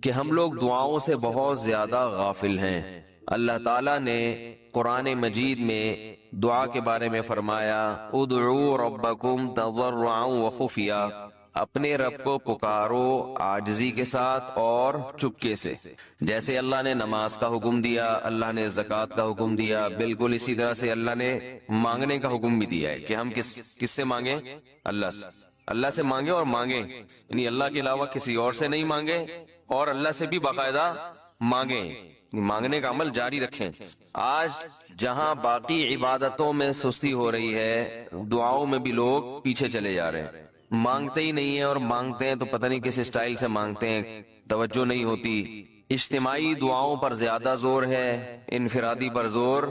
کہ ہم لوگ دعاؤں سے بہت زیادہ غافل ہیں۔ اللہ تعالیٰ نے قرآن مجید میں دعا کے بارے میں فرمایا ادعوا ربکم تضرعا وخفیا، اپنے رب کو پکارو عاجزی کے ساتھ اور چپکے سے۔ جیسے اللہ نے نماز کا حکم دیا، اللہ نے زکوٰۃ کا حکم دیا، بالکل اسی طرح سے اللہ نے مانگنے کا حکم بھی دیا ہے کہ ہم کس سے مانگیں؟ اللہ سے۔ اللہ سے مانگے اور مانگیں، یعنی اللہ کے علاوہ کسی اور سے نہیں مانگے، اور اللہ سے بھی باقاعدہ مانگیں، مانگنے کا عمل جاری رکھیں۔ آج جہاں باقی عبادتوں میں سستی ہو رہی ہے، دعاؤں میں بھی لوگ پیچھے چلے جا رہے ہیں، مانگتے ہی نہیں ہیں، اور مانگتے ہیں تو پتہ نہیں کس اسٹائل سے مانگتے ہیں، توجہ نہیں ہوتی۔ اجتماعی دعاؤں پر زیادہ زور ہے، انفرادی پر زور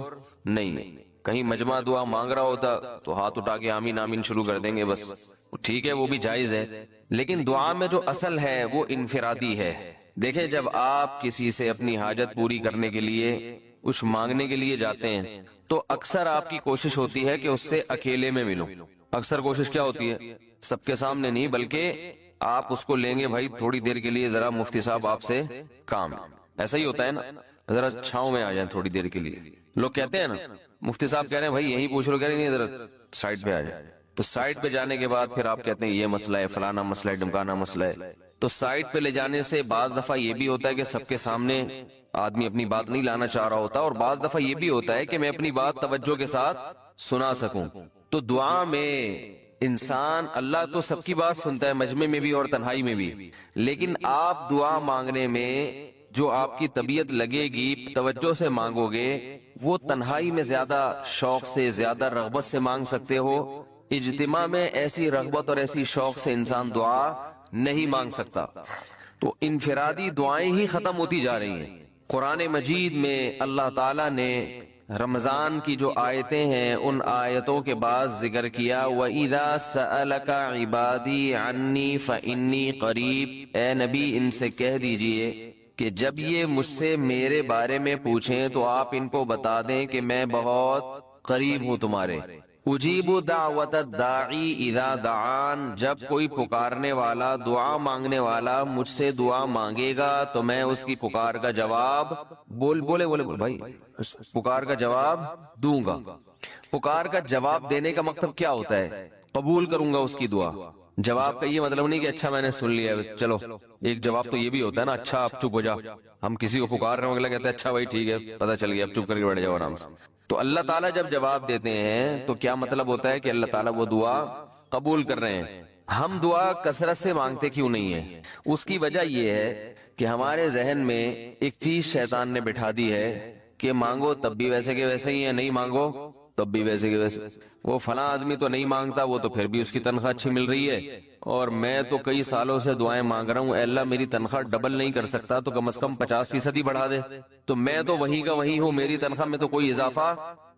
نہیں۔ کہیں مجمع دعا مانگ رہا ہوتا تو ہاتھ اٹھا کے آمین آمین شروع کر دیں گے، بس ٹھیک ہے، وہ بھی جائز ہے، لیکن دعا میں جو اصل ہے وہ انفرادی ہے۔ دیکھیں، جب آپ کسی سے اپنی حاجت پوری کرنے کے لیے کچھ مانگنے کے لیے جاتے ہیں تو اکثر آپ کی کوشش ہوتی ہے کہ اس سے اکیلے میں ملوں۔ اکثر کوشش کیا ہوتی ہے؟ سب کے سامنے نہیں، بلکہ آپ اس کو لیں گے، بھائی تھوڑی دیر کے لیے ذرا مفتی صاحب آپ سے کام، ایسا ہی ہوتا ہے نا، ذرا چھاؤں میں آ جائیں تھوڑی دیر کے لیے۔ لوگ کہتے ہیں نا، مفتی صاحب کہہ رہے ہیں بھائی یہیں پوچھ لو، کہہ رہے ہیں ذرا سائڈ پہ آ جائیں، تو سائڈ پہ جانے کے بعد پھر آپ کہتے ہیں یہ مسئلہ ہے، فلانا مسئلہ ہے، ڈمکانا مسئلہ ہے۔ تو سائڈ پہ لے جانے سے بعض دفعہ یہ بھی ہوتا ہے کہ سب کے سامنے آدمی اپنی بات نہیں لانا چاہ رہا ہوتا، اور بعض دفعہ یہ بھی ہوتا ہے کہ میں اپنی بات توجہ کے ساتھ سنا سکوں۔ تو دعا میں انسان، اللہ تو سب کی بات سنتا ہے، مجمع میں بھی اور تنہائی میں بھی، لیکن آپ دعا مانگنے میں جو آپ کی طبیعت لگے گی، توجہ سے مانگو گے، وہ تنہائی میں زیادہ شوق سے، زیادہ رغبت سے مانگ سکتے ہو۔ اجتماع میں ایسی رغبت اور ایسی شوق سے انسان دعا نہیں مانگ سکتا۔ تو انفرادی دعائیں ہی ختم ہوتی جا رہی ہیں۔ قرآن مجید میں اللہ تعالیٰ نے رمضان کی جو آیتیں ہیں ان آیتوں کے بعد ذکر کیا وَإِذَا سَأَلَكَ عِبَادِي عَنِّي فَإِنِّي قَرِيب، اے نبی ان سے کہہ دیجئے کہ جب یہ مجھ سے میرے بارے میں پوچھیں تو آپ ان کو بتا دیں کہ میں بہت قریب ہوں تمہارے۔ اجیب دعوت الداعی اذا دعان، جب کوئی پکارنے والا، دعا مانگنے والا مجھ سے دعا مانگے گا تو میں اس کی پکار کا جواب بولے بھائی پکار کا جواب دوں گا۔ پکار کا جواب دینے کا مطلب کیا ہوتا ہے؟ قبول کروں گا اس کی دعا۔ جواب کا یہ مطلب نہیں کہ اچھا میں نے سن لیا ہے، چلو ایک جواب تو یہ بھی ہوتا ہے نا، اچھا آپ چپ ہو جا، ہم کسی کو پکار رہے ہیں، اگلا کہتا ہے اچھا بھائی ٹھیک ہے پتہ چل گیا، اب چپ کر کے بیٹھ جاؤ آرام سے۔ تو اللہ تعالیٰ جب جواب دیتے ہیں تو کیا مطلب ہوتا ہے کہ اللہ تعالیٰ وہ دعا قبول کر رہے ہیں۔ ہم دعا کثرت سے مانگتے کیوں نہیں ہیں؟ اس کی وجہ یہ ہے کہ ہمارے ذہن میں ایک چیز شیطان نے بٹھا دی ہے کہ مانگو تب بھی ویسے کے ویسے ہی ہے، نہیں مانگو تب بھی ویسے کے ویسے۔ وہ فلاں آدمی تو نہیں مانگتا، وہ تو پھر بھی اس کی تنخواہ اچھی مل رہی ہے، اور میں تو کئی سالوں سے دعائیں مانگ رہا ہوں، اے اللہ میری تنخواہ ڈبل نہیں کر سکتا تو کم از کم 50% ہی بڑھا دے، تو میں تو وہیں کا وہیں ہوں، میری تنخواہ میں تو کوئی اضافہ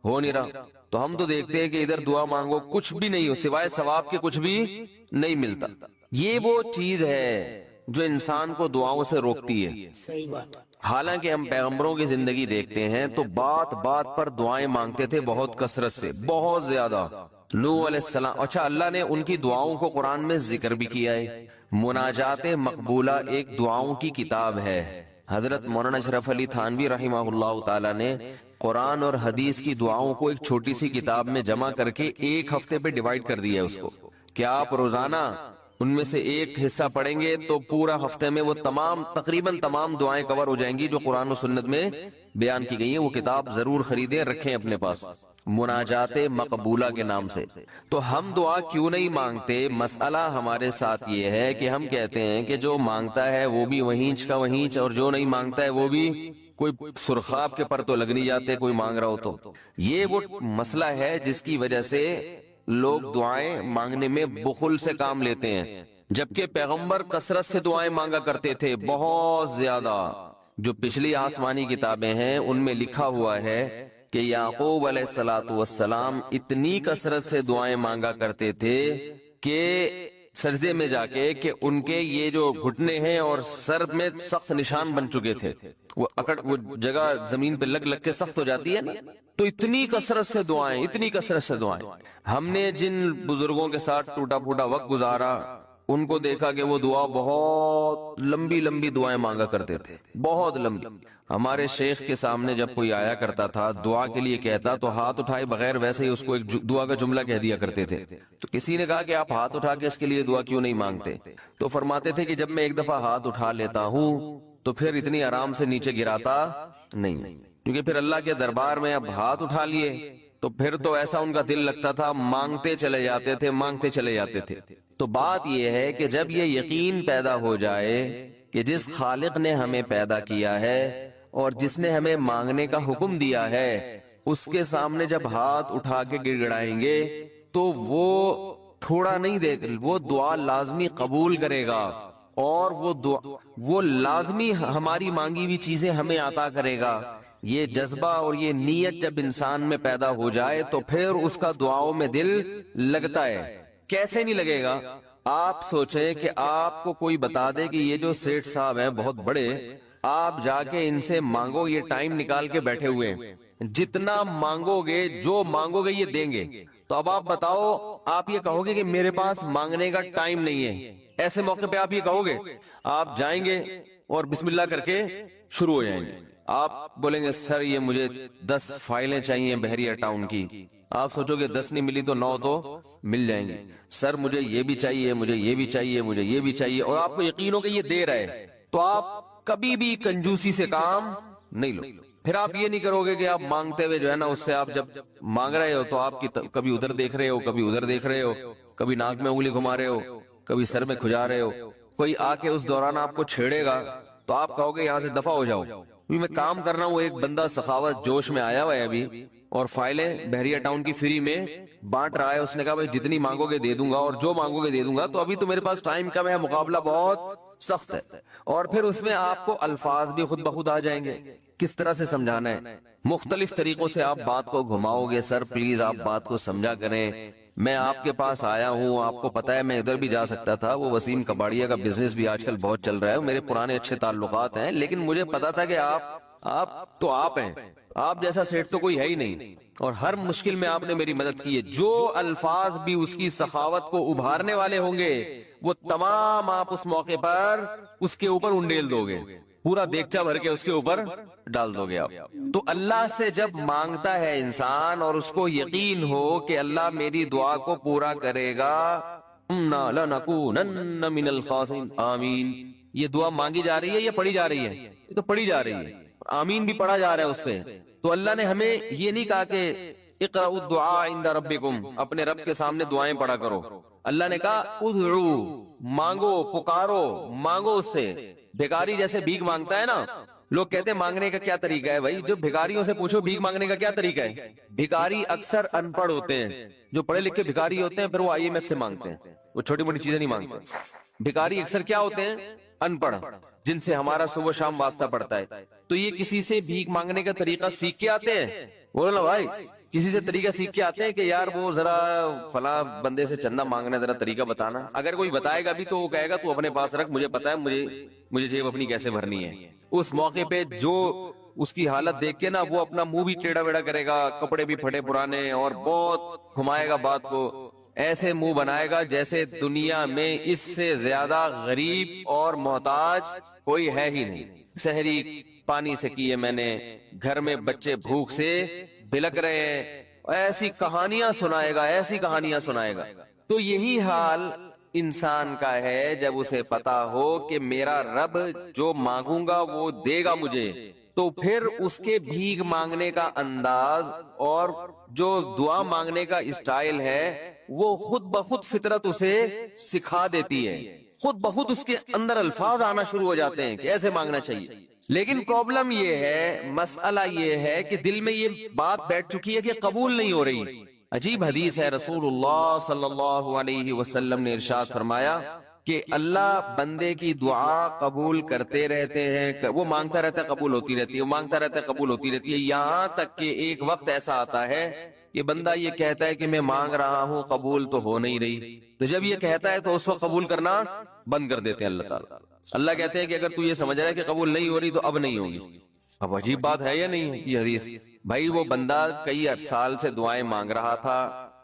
ہو نہیں رہا۔ تو ہم تو دیکھتے ہیں کہ ادھر دعا مانگو کچھ بھی نہیں ہو، سوائے ثواب کے کچھ بھی نہیں ملتا۔ یہ وہ چیز ہے جو انسان کو دعاؤں سے روکتی ہے۔ صحیح بات۔ حالانکہ ہم پیغمبروں کی زندگی دیکھتے ہیں تو بات بات پر دعائیں مانگتے تھے، بہت کثرت سے، بہت زیادہ۔ نوح علیہ السلام، اچھا اللہ نے ان کی دعاؤں کو قرآن میں ذکر بھی کیا ہے۔ مناجات مقبولہ ایک دعاؤں کی کتاب ہے۔ حضرت مولانا اشرف علی تھانوی رحمہ اللہ تعالی نے قرآن اور حدیث کی دعاؤں کو ایک چھوٹی سی کتاب میں جمع کر کے ایک ہفتے پہ ڈیوائیڈ کر دیا ہے اس کو، کہ آپ روزانہ ان میں سے ایک حصہ پڑھیں گے تو پورا ہفتے میں وہ تقریباً تمام دعائیں کور ہو جائیں گی جو قرآن و سنت میں بیان کی گئی ہیں۔ وہ کتاب ضرور خریدیں، رکھیں اپنے پاس، مناجات مقبولہ کے نام سے۔ تو ہم دعا کیوں نہیں مانگتے؟ مسئلہ ہمارے ساتھ یہ ہے کہ ہم کہتے ہیں کہ جو مانگتا ہے وہ بھی وہینچ کا وہینچ، اور جو نہیں مانگتا ہے وہ بھی کوئی سرخاب کے پر تو لگ نہیں جاتے کوئی مانگ رہا ہو تو۔ یہ وہ مسئلہ ہے جس کی وجہ سے لوگ دعائیں مانگنے میں بخل سے کام لیتے ہیں، جبکہ پیغمبر کثرت سے دعائیں مانگا کرتے تھے، بہت زیادہ۔ جو پچھلی آسمانی کتابیں ہیں ان میں لکھا ہوا ہے کہ یعقوب علیہ السلام اتنی کثرت سے دعائیں مانگا کرتے تھے کہ سجدے میں جا کے کہ ان کے یہ جو گھٹنے ہیں اور سر میں سخت نشان بن چکے تھے، وہ جگہ زمین پہ لگ لگ کے سخت ہو جاتی ہے نا، تو اتنی کثرت سے دعائیں، اتنی کثرت سے دعائیں۔ ہم نے جن بزرگوں کے ساتھ ٹوٹا پھوٹا وقت گزارا ان کو دیکھا کہ وہ دعا بہت لمبی لمبی دعائیں مانگا کرتے تھے، بہت لمبی۔ ہمارے شیخ کے سامنے جب کوئی آیا کرتا تھا دعا کے لیے کہتا تو ہاتھ اٹھائے بغیر ویسے ہی اس کو ایک دعا کا جملہ کہہ دیا کرتے تھے۔ تو کسی نے کہا کہ آپ ہاتھ اٹھا کے اس کے لیے دعا کیوں نہیں مانگتے؟ تو فرماتے تھے کہ جب میں ایک دفعہ ہاتھ اٹھا لیتا ہوں تو پھر اتنی آرام سے نیچے گراتا نہیں، کیونکہ پھر اللہ کے دربار میں اب ہاتھ اٹھا لیے تو پھر تو ایسا ان کا دل لگتا تھا، مانگتے چلے جاتے تھے، مانگتے چلے جاتے تھے۔ تو بات یہ ہے کہ جب یہ یقین پیدا ہو جائے کہ جس خالق نے ہمیں پیدا کیا ہے اور جس نے ہمیں مانگنے کا حکم دیا ہے، اس کے سامنے جب ہاتھ اٹھا کے گڑ گڑائیں گے تو وہ تھوڑا نہیں دے، وہ دعا لازمی قبول کرے گا، اور وہ لازمی ہماری مانگی ہوئی چیزیں ہمیں عطا کرے گا۔ یہ جذبہ اور یہ نیت جب انسان میں پیدا ہو جائے تو پھر اس کا دعاؤں میں دل لگتا ہے۔ کیسے نہیں لگے گا؟ آپ سوچیں کہ آپ کو کوئی بتا دے کہ یہ جو سیٹھ صاحب ہیں بہت بڑے، آپ جا کے ان سے مانگو، یہ ٹائم نکال کے بیٹھے ہوئے ہیں، جتنا مانگو گے، جو مانگو گے یہ دیں گے، تو اب آپ بتاؤ، آپ یہ کہو گے کہ میرے پاس مانگنے کا ٹائم نہیں ہے؟ ایسے موقع پہ آپ یہ کہو گے؟ آپ جائیں گے اور بسم اللہ کر کے شروع ہو جائیں گے۔ آپ بولیں گے سر یہ مجھے 10 فائلیں چاہیے بحریہ ٹاؤن کی۔ آپ سوچو گے 10 نہیں ملی تو 9 تو مل جائیں گے۔ سر مجھے یہ بھی چاہیے، مجھے یہ بھی چاہیے، مجھے یہ بھی چاہیے، اور آپ کو یقین ہو کہ یہ دے رہے ہے، تو آپ کبھی بھی کنجوسی سے کام نہیں لو۔ پھر آپ یہ نہیں کرو گے کہ آپ مانگتے ہوئے جو ہے نا، اس سے آپ جب مانگ رہے ہو تو آپ کی کبھی ادھر دیکھ رہے ہو، کبھی ادھر دیکھ رہے ہو، کبھی ناک میں انگلی گھما رہے ہو، کبھی سر میں کھجا رہے ہو۔ کوئی آ کے اس دوران آپ کو چھیڑے گا تو آپ کہو گے یہاں سے دفع ہو جاؤ، میں کام کرنا ہوں۔ ایک بندہ سخاوت جوش میں آیا ہوا ہے ابھی، اور فائلیں بحریہ ٹاؤن کی فری میں بانٹ رہا ہے۔ اس نے کہا بھائی جتنی مانگو گے دے دوں گا، اور جو مانگو گے دے دوں گا، تو ابھی تو میرے پاس ٹائم کم ہے، مقابلہ بہت سخت ہے۔ اور پھر اس میں آپ کو الفاظ بھی خود بخود آ جائیں گے، کس طرح سے سمجھانا ہے، مختلف طریقوں سے آپ بات کو گھماؤ گے۔ سر پلیز آپ بات کو سمجھا کریں، میں آپ کے پاس آیا ہوں، آپ کو پتا ہے میں ادھر بھی جا سکتا تھا، وہ وسیم کباڑیا کا بزنس بھی آج کل بہت چل رہا ہے، میرے پرانے اچھے تعلقات ہیں، لیکن مجھے پتا تھا کہ آپ تو آپ ہیں، آپ جیسا سیٹ تو کوئی ہے ہی نہیں، اور ہر مشکل میں آپ نے میری مدد کی ہے۔ جو الفاظ بھی اس کی سخاوت کو ابھارنے والے ہوں گے وہ تمام آپ اس موقع پر اس کے اوپر انڈیل دو گے، پورا دیگچا بھر کے اس کے اوپر ڈال دو گے آپ۔ تو اللہ سے جب مانگتا ہے انسان اور اس کو یقین ہو کہ اللہ میری دعا کو پورا کرے گا، لَنَكُونَنَّ مِنَ الْخَاسِرِينَ، آمین، یہ دعا مانگی جا رہی ہے یا پڑھی جا رہی ہے؟ یہ تو پڑھی جا رہی ہے، آمین بھی پڑھا جا رہا ہے اس پہ۔ تو اللہ نے ہمیں یہ نہیں کہا کہ اقرأوا الدعاء عند ربکم، اپنے رب کے سامنے دعائیں پڑھا کرو۔ اللہ نے کہا ادعو، مانگو، پکارو، مانگو اس سے۔ بھیکاری جیسے بھیک مانگتا ہے نا، لوگ کہتے ہیں مانگنے کا کیا طریقہ ہے؟ بھائی جو بھیکاریوں سے پوچھو بھیک مانگنے کا کیا طریقہ ہے۔ بھیکاری اکثر ان پڑھ ہوتے ہیں، جو پڑھے لکھے بھیکاری ہوتے ہیں پھر وہ IMF سے مانگتے ہیں، وہ چھوٹی موٹی چیزیں نہیں مانگتے۔ بھیکاری اکثر کیا ہوتے ہیں؟ ان پڑھ، جن سے ہمارا صبح شام واسطہ پڑتا ہے۔ تو یہ کسی سے بھیک مانگنے کا طریقہ سیکھ کے آتے ہیں؟ بولو نا بھائی، کسی سے طریقہ سیکھ کے آتے ہیں کہ یار وہ ذرا فلاں بندے سے چندہ مانگنا، ذرا طریقہ بتانا۔ اگر کوئی بتائے گا بھی تو وہ کہے گا تو اپنے پاس رکھ، مجھے پتا ہے مجھے جیب اپنی کیسے بھرنی ہے۔ اس موقع پہ جو اس کی حالت دیکھ کے نا وہ اپنا منہ بھی ٹیڑھا ویڑھا کرے گا، کپڑے بھی پھٹے پرانے، اور بہت گھمائے گا بات کو، ایسے منہ بنائے گا جیسے دنیا میں اس سے زیادہ غریب اور محتاج کوئی ہے ہی نہیں۔ سحری پانی سے کیے میں نے، گھر میں بچے بھوک سے بلک رہے ہیں، ایسی کہانیاں سنائے گا، ایسی کہانیاں سنائے گا۔ تو یہی حال انسان کا ہے جب اسے پتا ہو کہ میرا رب جو مانگوں گا وہ دے گا مجھے، تو پھر اس کے بھیک مانگنے کا انداز اور جو دعا مانگنے کا اسٹائل ہے وہ خود بخود فطرت اسے سکھا دیتی ہے، خود بخود اس کے اندر الفاظ آنا شروع ہو جاتے ہیں کہ ایسے مانگنا چاہیے۔ لیکن پرابلم یہ ہے، مسئلہ یہ ہے کہ دل میں یہ بات بیٹھ چکی ہے کہ قبول نہیں ہو رہی۔ عجیب حدیث ہے، رسول اللہ صلی اللہ علیہ وسلم نے ارشاد فرمایا کہ اللہ بندے کی دعا قبول کرتے رہتے ہیں، وہ مانگتا رہتا ہے قبول ہوتی رہتی ہے، وہ مانگتا رہتا ہے قبول ہوتی رہتی ہے، یہاں تک کہ ایک وقت ایسا آتا ہے کہ بندہ یہ کہتا ہے کہ میں مانگ رہا ہوں قبول تو ہو نہیں رہی، تو جب یہ کہتا ہے تو اس وقت قبول کرنا بند کر دیتے ہیں اللہ تعالیٰ۔ اللہ کہتے ہیں کہ اگر تو یہ سمجھ رہا ہے کہ قبول نہیں ہو رہی تو اب نہیں ہوگی۔ اب عجیب بات ہے یا نہیں ہے یہ حدیث؟ بھائی وہ بندہ کئی سال سے دعائیں مانگ رہا تھا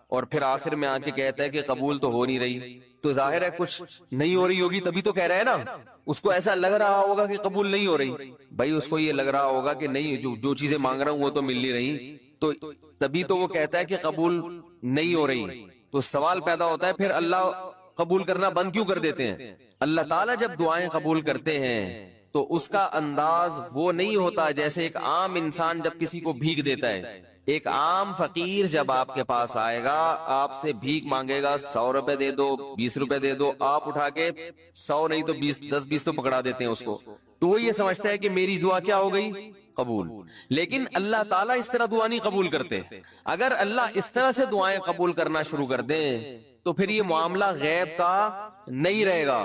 اور پھر آخر میں آ کے کہتا ہے کہ قبول تو ہو نہیں رہی، تو ظاہر ہے کچھ نہیں ہو رہی ہوگی تبھی تو کہہ رہے ہیں نا. اس کو ایسا لگ رہا ہوگا کہ قبول نہیں ہو رہی. بھائی اس کو یہ لگ رہا ہوگا کہ نہیں جو چیزیں مانگ رہا ہوں وہ تو مل نہیں رہی، تو تبھی تو وہ کہتا ہے کہ قبول نہیں ہو رہی. تو سوال پیدا ہوتا ہے پھر اللہ قبول کرنا بند کیوں کر دیتے ہیں؟ اللہ تعالیٰ جب دعائیں قبول کرتے ہیں تو اس کا انداز وہ نہیں ہوتا جیسے ایک عام انسان جب کسی کو بھیک دیتا ہے. ایک عام فقیر جب آپ کے پاس آئے گا، آپ سے بھیک مانگے گا، 100 روپے دے دو، 20 روپے دے دو، آپ اٹھا کے 100 نہیں تو 10-20 تو پکڑا دیتے ہیں اس کو. تو وہ یہ سمجھتا ہے کہ میری دعا کیا ہو گئی؟ قبول. لیکن اللہ تعالیٰ اس طرح دعا نہیں قبول کرتے. اگر اللہ اس طرح سے دعائیں قبول کرنا شروع کر دیں تو پھر یہ معاملہ غیب کا نہیں رہے گا.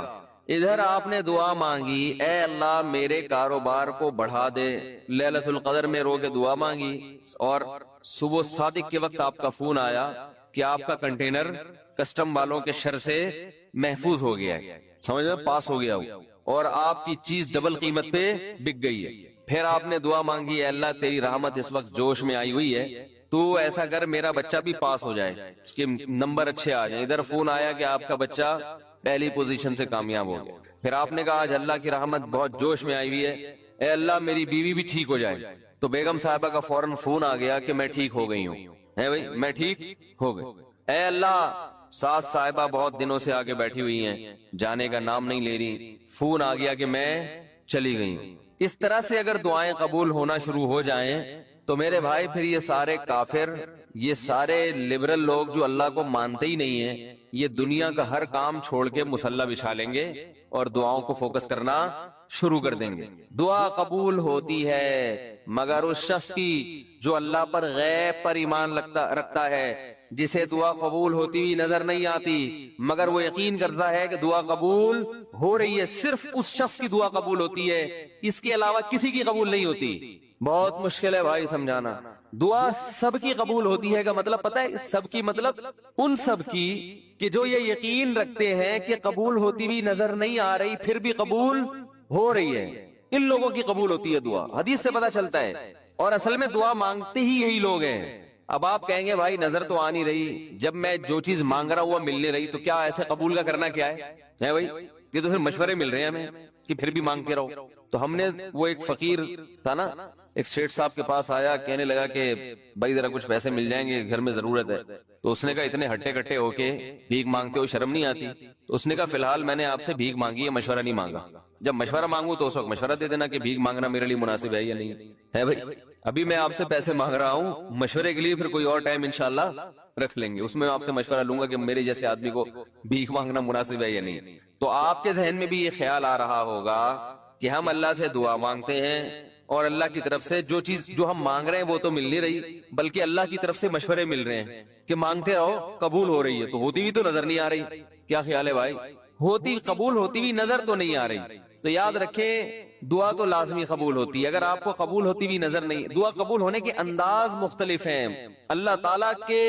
ادھر آپ نے دعا مانگی، اے اللہ میرے کاروبار کو بڑھا دے، لیلۃ القدر میں رو کے دعا مانگی، اور صبح صادق کے وقت آپ کا فون آیا کہ آپ کا کنٹینر کسٹم والوں کے شر سے محفوظ ہو گیا ہے، سمجھ میں پاس ہو گیا ہو، اور آپ کی چیز ڈبل قیمت پہ بک گئی ہے. پھر آپ نے دعا مانگی، اے اللہ تیری رحمت اس وقت جوش میں آئی ہوئی ہے، تو ایسا کر میرا بچہ بھی پاس ہو جائے، اس کے نمبر اچھے آ جائیں. ادھر فون آیا کہ آپ کا بچہ پہلی پوزیشن سے کامیاب ہو گیا. پھر آپ نے کہا آج اللہ کی رحمت بہت جوش میں آئی ہوئی ہے، اے اللہ میری بیوی بھی ٹھیک ہو جائے. تو بیگم صاحبہ کا فوراً فون آ گیا کہ میں ٹھیک ہو گئی ہوں. ہے بھائی میں ٹھیک ہو گئی. اے اللہ ساس صاحبہ بہت دنوں سے آگے بیٹھی ہوئی ہیں، جانے کا نام نہیں لے رہی، فون آ گیا کہ میں چلی گئی ہوں. اس طرح سے اگر دعائیں قبول ہونا شروع ہو جائیں تو میرے بھائی پھر یہ سارے کافر، یہ سارے لبرل لوگ جو اللہ کو مانتے ہی نہیں ہیں، یہ دنیا کا ہر کام چھوڑ کے مصلی بچھا لیں گے اور دعاؤں کو فوکس کرنا شروع کر دیں گے. دعا قبول ہوتی ہے مگر اس شخص کی جو اللہ پر غیب پر ایمان رکھتا ہے، جسے دعا قبول ہوتی ہوئی نظر نہیں آتی مگر وہ یقین کرتا ہے کہ دعا قبول ہو رہی ہے. صرف اس شخص کی دعا قبول ہوتی ہے، اس کے علاوہ کسی کی قبول نہیں ہوتی. بہت مشکل ہے بھائی سمجھانا. دعا سب کی قبول ہوتی ہے کا مطلب پتہ ہے؟ سب کی مطلب ان سب کی کہ جو یہ یقین رکھتے ہیں کہ قبول ہوتی بھی نظر نہیں آ رہی پھر بھی قبول ہو رہی ہے، ان لوگوں کی قبول ہوتی ہے دعا. حدیث سے پتہ چلتا ہے. اور اصل میں دعا مانگتے ہی یہی لوگ ہیں. اب آپ کہیں گے بھائی نظر تو آ نہیں رہی، جب میں جو چیز مانگ رہا ہوں وہ مل نہیں رہی، تو کیا ایسے قبول کا کرنا کیا ہے بھائی؟ یہ تو پھر مشورے مل رہے ہیں ہمیں کہ پھر بھی مانگتے رہو. تو ہم نے وہ ایک فقیر تھا نا، ایک سیٹ صاحب کے پاس آیا، کہنے لگا کہ بھائی ذرا کچھ پیسے مل جائیں گے، گھر میں ضرورت ہے. تو اس نے کہا اتنے ہٹے کٹے ہو کے بھیک مانگتے ہو، شرم نہیں آتی؟ تو اس نے کہا فی الحال میں نے آپ سے بھیک مانگی ہے، مشورہ نہیں مانگا. جب مشورہ مانگوں تو اس وقت مشورہ دے دینا کہ بھیک مانگنا میرے لیے مناسب ہے یا نہیں ہے. بھائی ابھی میں آپ سے پیسے مانگ رہا ہوں مشورے کے لیے، پھر کوئی اور ٹائم انشاءاللہ رکھ لیں گے، اس میں آپ سے مشورہ لوں گا کہ میرے جیسے آدمی کو بھیک مانگنا مناسب ہے یا نہیں. تو آپ کے ذہن میں بھی یہ خیال آ رہا ہوگا کہ ہم اللہ سے دعا مانگتے ہیں اور اللہ کی طرف سے جو چیز جو ہم مانگ رہے ہیں وہ تو مل نہیں رہی، بلکہ اللہ کی طرف سے مشورے مل رہے ہیں کہ مانگتے رہو قبول ہو رہی ہے. تو ہوتی بھی تو نظر نہیں آ رہی. کیا خیال ہے بھائی؟ قبول ہوتی بھی نظر تو نہیں آ رہی. تو یاد رکھیں دعا تو لازمی قبول ہوتی ہے. اگر آپ کو قبول ہوتی بھی نظر نہیں، دعا قبول ہونے کے انداز مختلف ہیں. اللہ تعالیٰ کے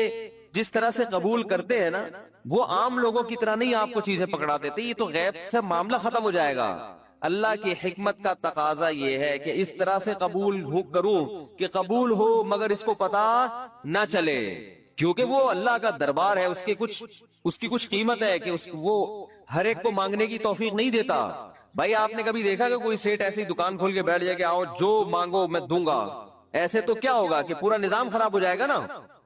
جس طرح سے قبول کرتے ہیں نا، وہ عام لوگوں کی طرح نہیں آپ کو چیزیں پکڑا دیتے. یہ تو غیب سے معاملہ ختم ہو جائے گا. اللہ کی حکمت کا تقاضا یہ ہے کہ اس طرح سے قبول کروں کہ قبول ہو مگر اس کو پتا نہ چلے، کیونکہ وہ اللہ کا دربار ہے، اس کی کچھ قیمت ہے کہ وہ ہر ایک کو مانگنے کی توفیق نہیں دیتا. بھائی آپ نے کبھی دیکھا کہ کوئی سیٹ ایسی دکان کھول کے بیٹھ جائے کہ آؤ جو مانگو میں دوں گا؟ ایسے تو کیا ہوگا کہ پورا نظام خراب ہو جائے گا نا.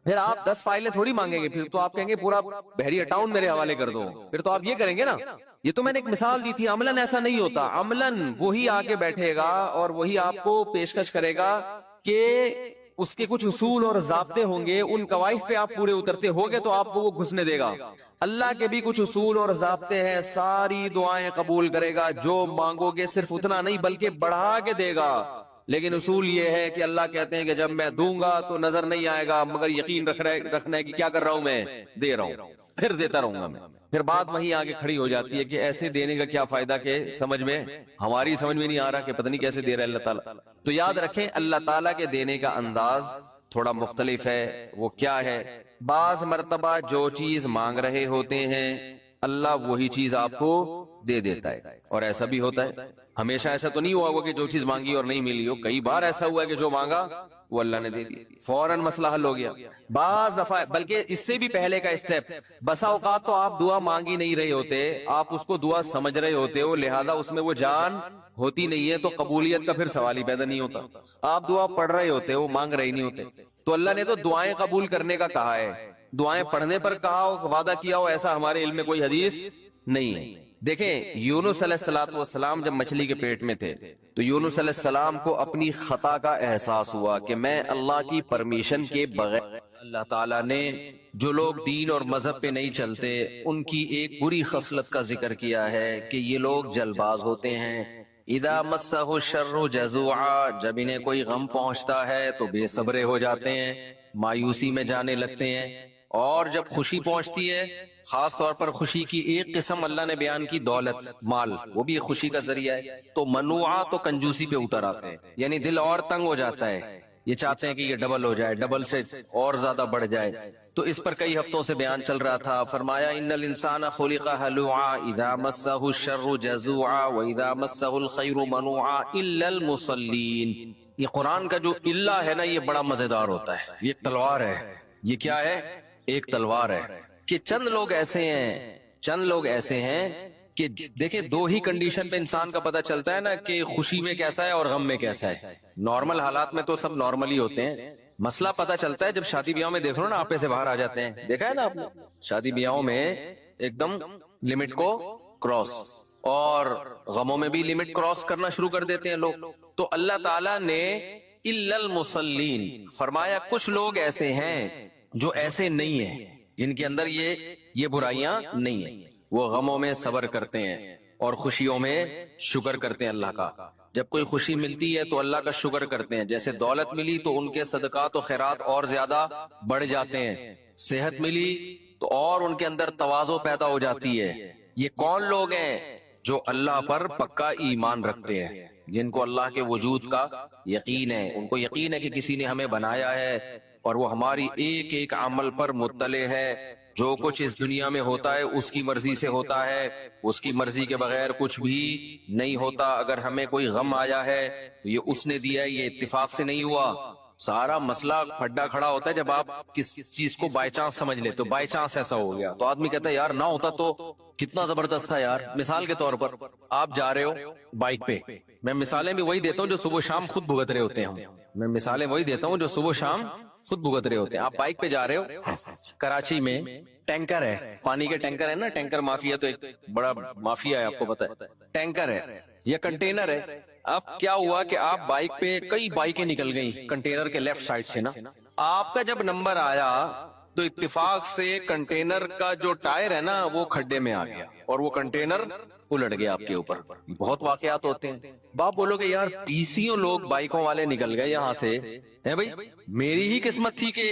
پھر آپ 10 فائلیں تھوڑی مانگیں گے، پھر تو آپ کہیں گے پورا بحری اکاؤنٹ میرے حوالے کر دو، پھر تو آپ یہ کریں گے نا. یہ تو میں نے ایک مثال دی تھی. عملاً ایسا نہیں ہوتا. عملاً وہی آگے بیٹھے گا اور وہی آپ کو پیشکش کرے گا کہ اس کے کچھ اصول اور ضابطے ہوں گے، ان قواعد پہ آپ پورے اترتے ہوگے تو آپ کو وہ گھسنے دے گا. اللہ کے بھی کچھ اصول اور ضابطے ہیں، ساری دعائیں قبول کرے گا، جو مانگو گے صرف اتنا نہیں بلکہ بڑھا کے دے گا. لیکن اصول یہ ہے کہ اللہ کہتے ہیں کہ جب میں دوں گا تو نظر نہیں آئے گا مگر یقین رکھنا ہے کہ کیا کر رہا ہوں، میں دے رہا ہوں، پھر دیتا رہوں گا میں. پھر بات وہیں آگے کھڑی ہو جاتی ہے کہ ایسے دینے کا کیا فائدہ کہ ہماری سمجھ میں نہیں آ رہا کہ پتہ نہیں کیسے دے رہا ہے اللہ تعالیٰ. تو یاد رکھیں اللہ تعالیٰ کے دینے کا انداز تھوڑا مختلف ہے. وہ کیا ہے؟ بعض مرتبہ جو چیز مانگ رہے ہوتے ہیں اللہ وہی چیز آپ کو دے دیتا ہے. اور ایسا بھی ہوتا ہے, ہمیشہ ایسا تو نہیں ہوا ہوگا کہ جو چیز مانگی اور نہیں ملی ہو. کئی بار ایسا ہوا ہے کہ جو مانگا وہ اللہ نے دے دی, فوراً مسئلہ حل ہو گیا. بعض دفعہ بلکہ اس سے بھی پہلے کا اسٹیپ, بسا اوقات تو آپ دعا مانگی نہیں رہے ہوتے, آپ اس کو دعا سمجھ رہے ہوتے ہو, لہذا اس میں وہ جان ہوتی نہیں ہے, تو قبولیت کا پھر سوال ہی پیدا نہیں ہوتا. آپ دعا پڑھ رہے ہوتے ہو, مانگ رہے نہیں ہوتے. تو اللہ نے تو دعائیں قبول کرنے کا کہا ہے, دعائیں پڑھنے پر کہا ہو, وعدہ کیا ہو, ایسا ہمارے علم میں کوئی حدیث نہیں ہے. دیکھیں یونس علیہ السلام جب مچھلی کے پیٹ میں تھے تو یونس علیہ السلام کو اپنی خطا کا احساس ہوا کہ میں اللہ کی پرمیشن کے بغیر, اللہ تعالیٰ نے جو لوگ دین اور مذہب پہ نہیں چلتے ان کی ایک بری خصلت کا ذکر کیا ہے کہ یہ لوگ جلد باز ہوتے ہیں. اذا مسہ الشر جزوعا, جب انہیں کوئی غم پہنچتا ہے تو بے صبرے ہو جاتے ہیں, مایوسی میں جانے لگتے ہیں. اور جب خوشی پہنچتی ہے, خاص طور پر خوشی کی ایک قسم اللہ نے بیان کی, دولت مال, وہ بھی ایک خوشی کا ذریعہ ہے, تو منوعا تو کنجوسی پہ اتر آتے ہیں, یعنی دل اور تنگ ہو جاتا ہے, یہ چاہتے ہیں کہ یہ ڈبل ہو جائے, ڈبل سے اور زیادہ بڑھ جائے. تو اس پر کئی ہفتوں سے بیان چل رہا تھا. فرمایا ان الانسان خلق ہلوعا اذا مسہ الشر جزوعا واذا مسہ الخیر منوعا الا المصلین. یہ قرآن کا جو الا ہے نا, یہ بڑا مزیدار ہوتا ہے. یہ ایک تلوار ہے. یہ کیا ہے؟ ایک تلوار ہے کہ چند لوگ ایسے ہیں کہ دیکھیں, دو ہی کنڈیشن پہ انسان کا پتہ چلتا ہے نا کہ خوشی میں کیسا ہے اور غم میں کیسا ہے. نارمل حالات میں تو سب نارمل ہی ہوتے ہیں. مسئلہ پتہ چلتا ہے جب شادی بیاہوں میں دیکھ لو نا, آپے سے باہر آ جاتے ہیں. دیکھا ہے نا آپ نے, شادی بیاہوں میں ایک دم لمٹ کو کراس, اور غموں میں بھی لمٹ کراس کرنا شروع کر دیتے ہیں لوگ. تو اللہ تعالیٰ نے الا المصلین فرمایا, کچھ لوگ ایسے ہیں جو ایسے نہیں ہیں, جن کے اندر یہ برائیاں نہیں ہیں. وہ غموں میں صبر کرتے ہیں اور خوشیوں میں شکر کرتے ہیں اللہ کا. جب کوئی خوشی ملتی ہے تو اللہ کا شکر کرتے ہیں. جیسے دولت ملی تو ان کے صدقات و خیرات اور زیادہ بڑھ جاتے ہیں, صحت ملی تو اور ان کے اندر تواضع پیدا ہو جاتی ہے. یہ کون لوگ ہیں؟ جو اللہ پر پکا ایمان رکھتے ہیں, جن کو اللہ کے وجود کا یقین ہے. ان کو یقین ہے کہ کسی نے ہمیں بنایا ہے اور وہ ہماری ایک ایک عمل پر مطلع ہے. جو کچھ اس دنیا میں ہوتا ہے اس کی مرضی سے ہوتا ہے, اس کی مرضی کے بغیر کچھ بھی نہیں ہوتا. اگر ہمیں کوئی غم آیا ہے تو یہ اس نے دیا ہے, یہ اتفاق سے نہیں ہوا. سارا مسئلہ پھڈا کھڑا ہوتا ہے جب آپ کس چیز کو بائی چانس سمجھ لے. تو بائی چانس ایسا ہو گیا تو آدمی کہتا ہے یار نہ ہوتا تو کتنا زبردست تھا یار. مثال کے طور پر آپ جا رہے ہو بائک پہ, میں مثالیں بھی وہی دیتا ہوں جو صبح شام خود بھگت رہے ہوتے ہیں. میں مثالیں وہی دیتا ہوں جو صبح شام خود بھگت رہے ہوتے ہیں. آپ بائک پہ جا رہے ہو, کراچی میں ٹینکر ہے, پانی کے ٹینکر ہے نا, ٹینکر مافیا تو ایک بڑا مافیا ہے, آپ کو پتا ہے. ٹینکر ہے یا کنٹینر ہے. اب کیا ہوا کہ آپ بائک پہ, کئی بائکیں نکل گئیں کنٹینر کے لیفٹ سائڈ سے نا, آپ کا جب نمبر آیا تو اتفاق سے کنٹینر کا جو ٹائر ہے نا وہ کھڈے میں آ گیا اور وہ کنٹینر الٹ گیا آپ کے اوپر. بہت واقعات ہوتے ہیں. باپ بولو کہ یار 20 لوگ بائکوں والے نکل گئے یہاں سے, ہے بھائی میری ہی قسمت تھی کہ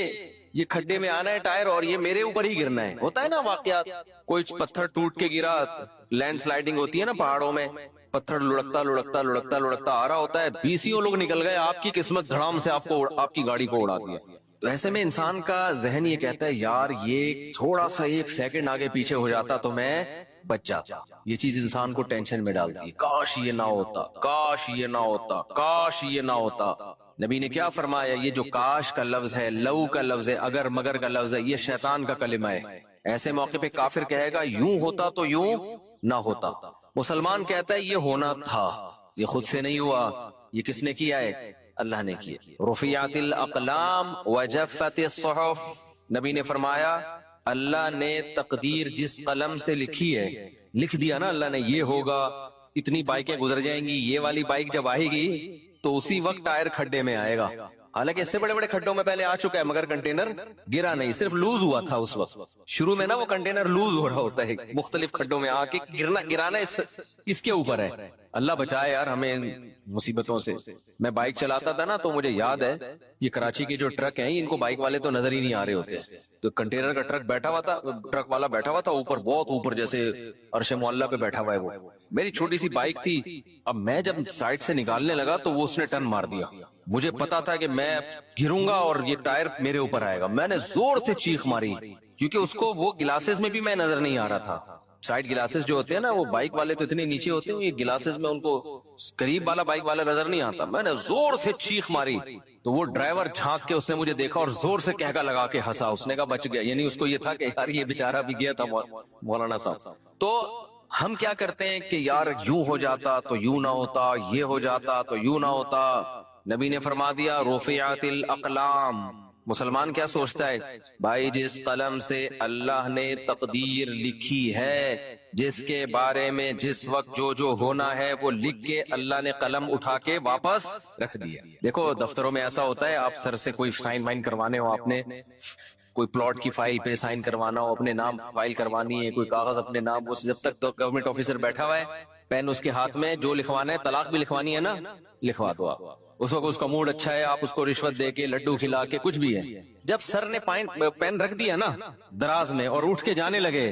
یہ کھڈے میں آنا ہے ٹائر اور یہ میرے اوپر ہی گرنا ہے. ہوتا ہے نا واقعات, کوئی پتھر ٹوٹ کے گرا, لینڈ سلائڈنگ ہوتی ہے نا پہاڑوں میں, پتھر لڑکتا آ رہا ہوتا ہے, 20 لوگ نکل گئے, آپ کی قسمت دھڑام سے آپ کی گاڑی کو اڑا دیا. تو ایسے میں انسان کا ذہن یہ کہتا ہے یار یہ تھوڑا سا 1 سیکنڈ آگے پیچھے ہو جاتا تو میں بچ جاتا. یہ چیز انسان کو ٹینشن میں ڈالتی ہے, کاش یہ نہ ہوتا, کاش یہ نہ ہوتا, کاش یہ نہ ہوتا. نبی نے کیا فرمایا, یہ جو کاش کا لفظ ہے, لو کا لفظ ہے, اگر مگر کا لفظ ہے, یہ شیطان کا کلمہ ہے. ایسے موقع پہ کافر کہے گا یوں ہوتا تو یوں نہ ہوتا. مسلمان کہتا ہے یہ ہونا تھا, یہ خود سے نہیں ہوا, یہ کس نے کیا ہے؟ اللہ نے کیا. رفعت الاقلام وجفت الصحف, نبی نے فرمایا اللہ نے تقدیر جس قلم سے لکھی ہے لکھ دیا نا اللہ نے, یہ ہوگا, اتنی بائکیں گزر جائیں گی, یہ والی بائک جب آئے گی تو اسی وقت ٹائر کھڈے میں آئے گا. حالانکہ اس سے بڑے بڑے کھڈوں میں پہلے آ چکا ہے مگر کنٹینر گرا نہیں, صرف لوز ہوا تھا اس وقت. شروع میں نا وہ کنٹینر لوز ہو رہا ہوتا ہے, مختلف کھڈوں میں آ کے گرانا اس کے اوپر ہے. اللہ بچائے یار ہمیں مصیبتوں سے. میں بائک چلاتا تھا نا تو مجھے یاد ہے یہ کراچی کے جو ٹرک ہیں ان کو بائک والے تو نظر ہی نہیں آ رہے ہوتے. تو کنٹینر کا ٹرک بیٹھا ہوا تھا, ٹرک والا بیٹھا ہوا تھا اوپر, بہت اوپر, جیسے عرش معلیٰ پہ بیٹھا ہوا ہے وہ. میری چھوٹی سی بائک تھی, اب میں جب سائڈ سے نکالنے لگا تو وہ اس نے ٹرن مار دیا. مجھے پتا تھا کہ میں گروں گا اور یہ ٹائر میرے اوپر آئے گا. میں نے زور سے چیخ ماری کیونکہ اس کو وہ گلاسز میں بھی میں نظر نہیں آ رہا تھا. سائڈ گلاسز جو ہوتے ہیں نا، وہ بائک والے تو اتنے نیچے ہوتے ہیں، یہ گلاسز میں ان کو قریب والا بائک والا نظر نہیں آتا. میں نے زور سے چیخ ماری تو وہ ڈرائیور جھانک کے اس نے مجھے دیکھا اور زور سے کہکا لگا کے ہنسا. اس نے کہا بچ گیا، یعنی اس کو یہ تھا کہ یار یہ بیچارہ بھی گیا تھا مولانا صاحب. تو ہم کیا کرتے ہیں کہ یار یوں ہو جاتا تو یوں نہ ہوتا، یہ ہو جاتا تو یوں نہ ہوتا. نبی نے فرما دیا رفعت الاقلام. مسلمان کیا سوچتا ہے؟ بھائی جس قلم سے اللہ نے تقدیر لکھی ہے، جس کے بارے میں جس وقت جو ہونا ہے وہ لکھ کے اللہ نے قلم اٹھا کے واپس رکھ دیا. دیکھو دفتروں میں ایسا ہوتا ہے، آپ سر سے کوئی سائن وائن کروانے ہو، آپ نے کوئی پلاٹ کی فائل پہ سائن کروانا ہو، اپنے نام فائل روانی ہے، کوئی کاغذ اپنے نام، اس جب تک تو گورنمنٹ آفیسر بیٹھا ہوا ہے، پین اس کے ہاتھ میں، جو لکھوانا ہے، طلاق بھی لکھوانی ہے نا، لکھوا دو آپ. اس وقت اس کا موڈ اچھا ہے، آپ اس کو رشوت دے کے، لڈو کھلا کے، کچھ بھی ہے. جب سر نے پین رکھ دیا نا دراز میں اور اٹھ کے جانے لگے،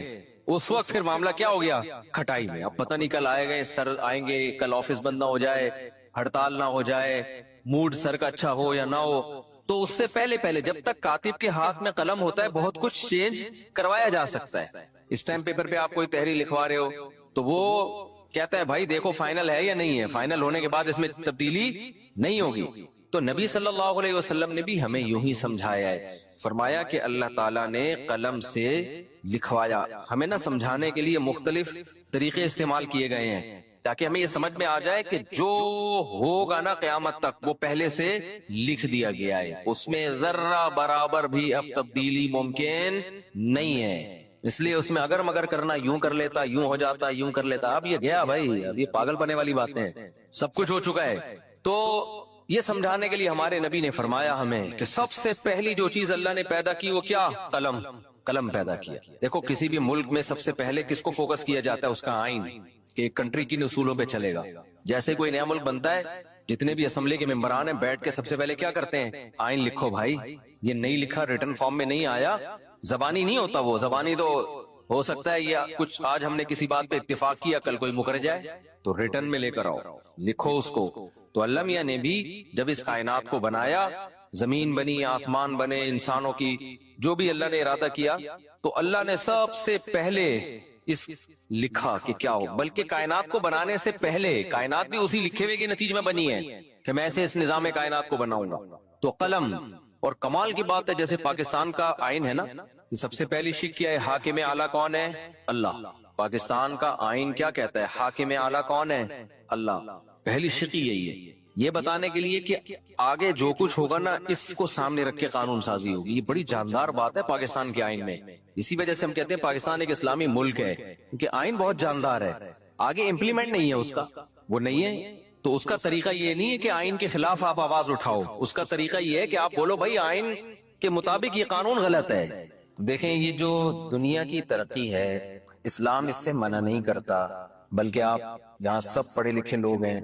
اس وقت پھر معاملہ کیا ہو گیا؟ کھٹائی میں. اب پتہ نہیں کل آئے گئے سر، آئیں گے کل آفس بند نہ ہو جائے، ہڑتال نہ ہو جائے، موڈ سر کا اچھا ہو یا نہ ہو. تو اس سے پہلے جب تک کاتب کے ہاتھ میں قلم ہوتا ہے بہت کچھ چینج کروایا جا سکتا ہے. اسٹیمپ پیپر پہ آپ کوئی تحریر لکھوا رہے ہو تو وہ کہتا ہے بھائی دیکھو فائنل ہے یا نہیں ہے، فائنل ہونے کے بعد اس میں تبدیلی نہیں ہوگی. تو نبی صلی اللہ علیہ وسلم نے بھی ہمیں یوں ہی سمجھایا ہے، فرمایا کہ اللہ تعالیٰ نے قلم سے لکھوایا. ہمیں نہ سمجھانے کے لیے مختلف طریقے استعمال کیے گئے ہیں تاکہ ہمیں یہ سمجھ میں آ جائے کہ جو ہوگا نا قیامت تک وہ پہلے سے لکھ دیا گیا ہے، اس میں ذرہ برابر بھی اب تبدیلی ممکن نہیں ہے. اس لیے اس میں اگر مگر کرنا، یوں کر لیتا، یوں ہو جاتا، یوں کر لیتا. اب یہ گیا بھائی، اب یہ پاگل پنے والی باتیں ہیں، سب کچھ ہو چکا ہے. تو یہ سمجھانے کے لیے ہمارے نبی نے فرمایا ہمیں کہ سب سے پہلی جو چیز اللہ نے پیدا کی وہ کیا؟ قلم پیدا کیا. دیکھو کسی بھی ملک میں سب سے پہلے کس کو فوکس کیا جاتا ہے؟ اس کا آئین، کہ ایک کنٹری کن اصولوں پہ چلے گا. جیسے کوئی نیا ملک بنتا ہے، جتنے بھی اسمبلی کے ممبران ہیں بیٹھ کے سب سے پہلے کیا کرتے ہیں؟ آئین لکھو بھائی. یہ نہیں لکھا، ریٹن فارم میں نہیں آیا، زبانی نہیں ہوتا. وہ زبانی تو ہو سکتا ہے یہ کچھ آج ہم نے کسی بات پہ اتفاق کیا، کل کوئی مکر جائے تو ریٹن میں لے کر آؤ، لکھو اس کو. تو اللہ میاں نے بھی جب اس کائنات کو بنایا، زمین بنی، آسمان بنے، انسانوں کی جو بھی اللہ نے ارادہ کیا، تو اللہ نے سب سے پہلے اس لکھا کہ کیا ہو. بلکہ کائنات کو بنانے سے پہلے کائنات بھی اسی لکھے ہوئے کے نتیجے میں بنی ہے کہ میں ایسے اس نظام کائنات کو بناؤں گا. تو قلم. اور کمال کی بات ہے جیسے پاکستان کا آئین ہے نا، یہ سب سے پہلی شک کیا ہے؟ حاکم اعلیٰ کون ہے؟ اللہ. پاکستان کا آئین کیا کہتا ہے؟ حاکم اعلیٰ کون ہے؟ اللہ. پہلی شک یہی ہے، یہ بتانے کے لیے کہ آگے جو کچھ ہوگا نا اس کو سامنے رکھ کے قانون سازی ہوگی. یہ بڑی جاندار بات ہے پاکستان کے آئین میں. اسی وجہ سے ہم کہتے ہیں پاکستان ایک اسلامی ملک ہے، کیونکہ آئین بہت جاندار ہے. آگے امپلیمنٹ نہیں ہے اس کا، وہ نہیں ہے. تو اس کا طریقہ یہ نہیں ہے کہ آئین کے خلاف آپ آواز اٹھاؤ، اس کا طریقہ یہ ہے کہ آپ بولو بھائی آئین کے مطابق یہ قانون غلط ہے. دیکھیں یہ جو دنیا کی ترقی ہے، اسلام اس سے منع نہیں کرتا، بلکہ آپ یہاں سب پڑھے لکھے لوگ ہیں،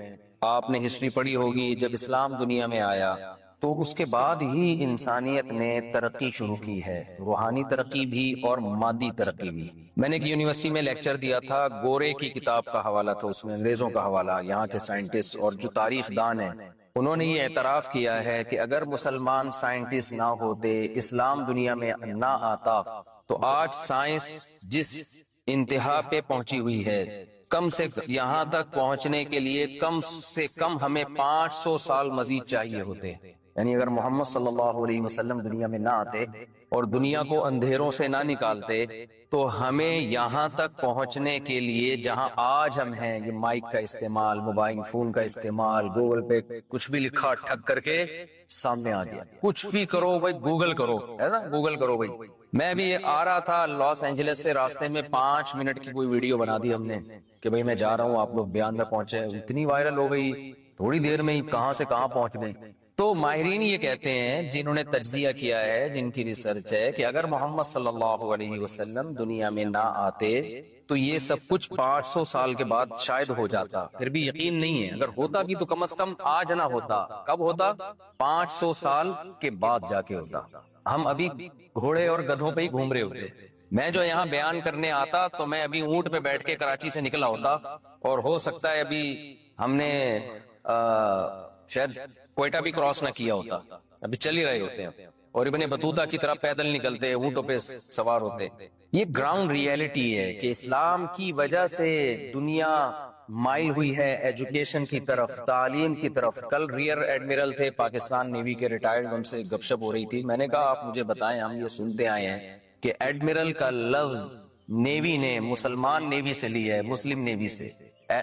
آپ نے ہسٹری پڑھی ہوگی. جب اسلام دنیا میں آیا تو اس کے بعد ہی انسانیت نے ترقی شروع کی ہے، روحانی ترقی بھی اور مادی ترقی بھی. میں نے ایک یونیورسٹی میں لیکچر دیا تھا، گورے کی کتاب کا حوالہ تھا، اس میں انگریزوں کا حوالہ، یہاں کے سائنٹسٹ اور جو تاریخ دان ہیں انہوں نے یہ اعتراف کیا ہے کہ اگر مسلمان سائنٹسٹ نہ ہوتے، اسلام دنیا میں نہ آتا، تو آج سائنس جس انتہا پہ پہنچی ہوئی ہے، کم سے یہاں تک پہنچنے کے لیے کم سے کم ہمیں 500 سال مزید چاہیے ہوتے. یعنی اگر محمد صلی اللہ علیہ وسلم دنیا میں نہ آتے اور دنیا کو اندھیروں سے نہ نکالتے، تو ہمیں یہاں تک پہنچنے کے لیے جہاں آج ہم ہیں، یہ مائک کا استعمال، موبائل فون کا استعمال، گوگل پہ کچھ بھی لکھا ٹھگ کر کے سامنے آ گیا. کچھ بھی کرو بھائی، گوگل کرو، ہے نا، گوگل کرو بھائی. میں بھی آ رہا تھا لاس اینجلس سے، راستے میں 5 منٹ کی کوئی ویڈیو بنا دی ہم نے کہ بھائی میں جا رہا ہوں، آپ لوگ بیان میں پہنچے. اتنی وائرل ہو گئی، تھوڑی دیر میں ہی کہاں سے کہاں پہنچ گئے. تو ماہرین یہ کہتے ہیں، جنہوں نے تجزیہ کیا ہے، جن کی ریسرچ ہے، کہ اگر محمد صلی اللہ علیہ وسلم دنیا میں نہ آتے تو یہ سب کچھ 500 سال کے بعد شاید ہو جاتا. پھر بھی یقین نہیں ہے، اگر ہوتا بھی تو کم از کم آج نہ ہوتا. کب ہوتا؟ 500 سال کے بعد جا کے ہوتا. ہم ابھی گھوڑے اور گدھوں پہ ہی گھوم رہے ہوتے. میں جو یہاں بیان کرنے آتا تو میں ابھی اونٹ پہ بیٹھ کے کراچی سے نکلا ہوتا، اور ہو سکتا ہے ابھی ہم نے شاید کوئٹہ بھی کراس نہ کیا ہوتا، ابھی چل ہی رہے ہوتے ہیں. اور ابن بطوطہ کی طرح پیدل نکلتے، اونٹوں پہ سوار ہوتے. یہ گراؤنڈ ریئلٹی ہے کہ اسلام کی وجہ سے دنیا مائل ہوئی ہے ایجوکیشن کی طرف، تعلیم کی طرف. کل ریئر ایڈمرل تھے پاکستان نیوی کے ریٹائرڈ، ان سے گپ شپ ہو رہی تھی. میں نے کہا آپ مجھے بتائیں، ہم یہ سنتے آئے ہیں کہ ایڈمرل کا لفظ نیوی نے مسلمان نیوی سے لیا ہے، مسلم نیوی سے،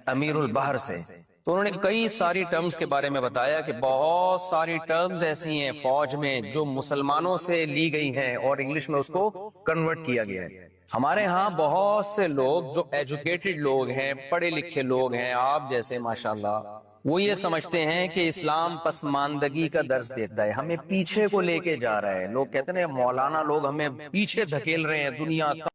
امیر البحر سے. تو انہوں نے کئی ساری ٹرمز کے بارے میں بتایا کہ بہت ساری ٹرمز ایسی ہیں فوج میں جو مسلمانوں سے لی گئی ہیں اور انگلش میں اس کو کنورٹ کیا گیا ہے. ہمارے ہاں بہت سے لوگ جو ایجوکیٹڈ لوگ ہیں، پڑھے لکھے لوگ ہیں، آپ جیسے ماشاءاللہ، وہ یہ سمجھتے ہیں کہ اسلام پسماندگی کا درس دیتا ہے، ہمیں پیچھے کو لے کے جا رہا ہے. لوگ کہتے ہیں مولانا لوگ ہمیں پیچھے دھکیل رہے ہیں، دنیا